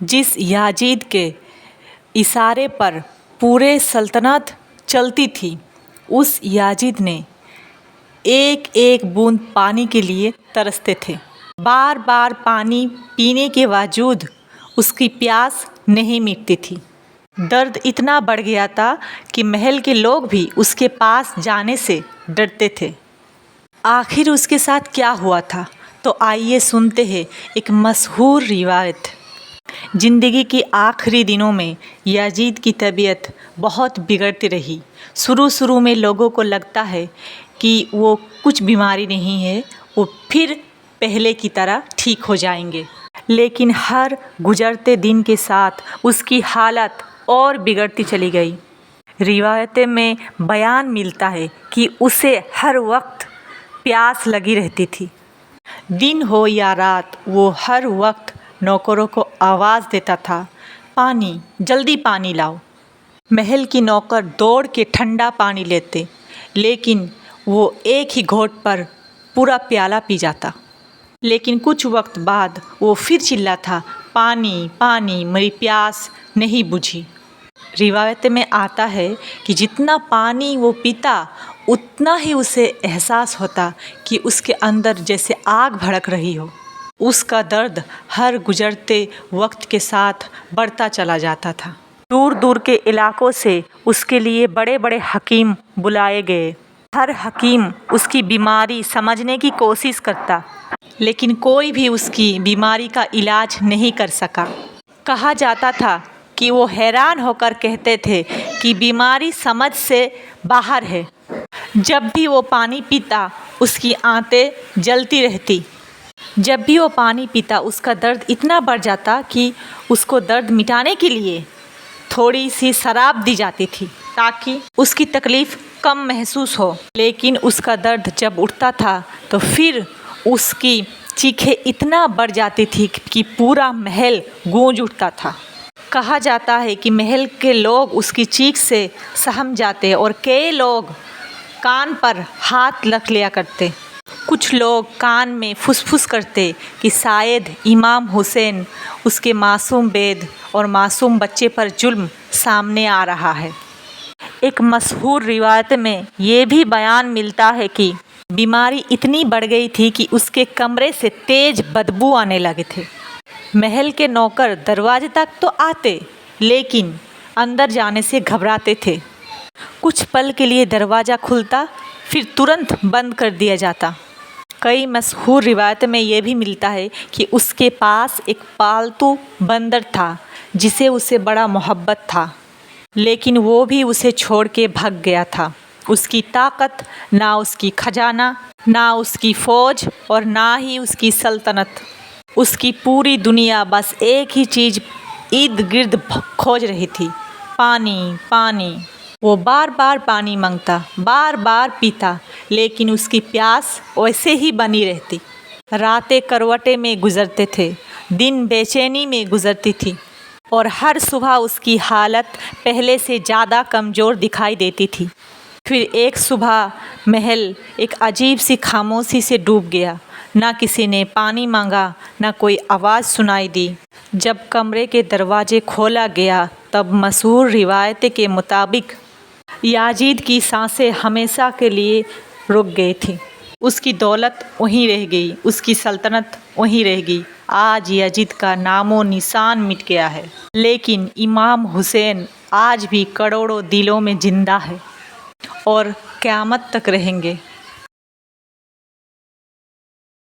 जिस याजीद के इशारे पर पूरे सल्तनत चलती थी, उस याजीद ने एक एक बूंद पानी के लिए तरसते थे। बार बार पानी पीने के बावजूद उसकी प्यास नहीं मिटती थी। दर्द इतना बढ़ गया था कि महल के लोग भी उसके पास जाने से डरते थे। आखिर उसके साथ क्या हुआ था, तो आइए सुनते हैं एक मशहूर रिवायत। ज़िंदगी के आखिरी दिनों में याजीद की तबीयत बहुत बिगड़ती रही। शुरू में लोगों को लगता है कि वो कुछ बीमारी नहीं है, वो फिर पहले की तरह ठीक हो जाएंगे। लेकिन हर गुजरते दिन के साथ उसकी हालत और बिगड़ती चली गई। रिवायतें में बयान मिलता है कि उसे हर वक्त प्यास लगी रहती थी। दिन हो या रात, वो हर वक्त नौकरों को आवाज़ देता था, पानी, जल्दी पानी लाओ। महल की नौकर दौड़ के ठंडा पानी लेते, लेकिन वो एक ही घोंट पर पूरा प्याला पी जाता। लेकिन कुछ वक्त बाद वो फिर चिल्लाता, पानी पानी, मेरी प्यास नहीं बुझी। रिवायत में आता है कि जितना पानी वो पीता, उतना ही उसे एहसास होता कि उसके अंदर जैसे आग भड़क रही हो। उसका दर्द हर गुजरते वक्त के साथ बढ़ता चला जाता था। दूर दूर के इलाकों से उसके लिए बड़े बड़े हकीम बुलाए गए। हर हकीम उसकी बीमारी समझने की कोशिश करता, लेकिन कोई भी उसकी बीमारी का इलाज नहीं कर सका। कहा जाता था कि वो हैरान होकर कहते थे कि बीमारी समझ से बाहर है। जब भी वो पानी पीता, उसकी आंतें जलती रहती। जब भी वो पानी पीता, उसका दर्द इतना बढ़ जाता कि उसको दर्द मिटाने के लिए थोड़ी सी शराब दी जाती थी, ताकि उसकी तकलीफ़ कम महसूस हो। लेकिन उसका दर्द जब उठता था तो फिर उसकी चीखें इतना बढ़ जाती थी कि पूरा महल गूंज उठता था। कहा जाता है कि महल के लोग उसकी चीख से सहम जाते और कई लोग कान पर हाथ रख लिया करते। कुछ लोग कान में फुसफुस करते कि शायद इमाम हुसैन, उसके मासूम बेद और मासूम बच्चे पर जुल्म सामने आ रहा है। एक मशहूर रिवायत में ये भी बयान मिलता है कि बीमारी इतनी बढ़ गई थी कि उसके कमरे से तेज बदबू आने लगे थे। महल के नौकर दरवाजे तक तो आते, लेकिन अंदर जाने से घबराते थे। कुछ पल के लिए दरवाज़ा खुलता, फिर तुरंत बंद कर दिया जाता। कई मशहूर रिवायत में ये भी मिलता है कि उसके पास एक पालतू बंदर था जिसे उसे बड़ा मोहब्बत था, लेकिन वो भी उसे छोड़ के भाग गया था। उसकी ताकत, ना उसकी खजाना, ना उसकी फ़ौज और ना ही उसकी सल्तनत। उसकी पूरी दुनिया बस एक ही चीज़ इर्द गिर्द खोज रही थी, पानी पानी। वो बार बार पानी मांगता, बार बार पीता, लेकिन उसकी प्यास वैसे ही बनी रहती। रातें करवटे में गुजरते थे, दिन बेचैनी में गुजरती थी, और हर सुबह उसकी हालत पहले से ज़्यादा कमज़ोर दिखाई देती थी। फिर एक सुबह महल एक अजीब सी खामोशी से डूब गया। ना किसी ने पानी मांगा, ना कोई आवाज़ सुनाई दी। जब कमरे के दरवाजे खोला गया, तब मशहूर रिवायत के मुताबिक याजीद की सांसें हमेशा के लिए रुक गई थी। उसकी दौलत वहीं रह गई, उसकी सल्तनत वहीं रह गई। आज याजीद का नामो निशान मिट गया है, लेकिन इमाम हुसैन आज भी करोड़ों दिलों में जिंदा है और क़यामत तक रहेंगे।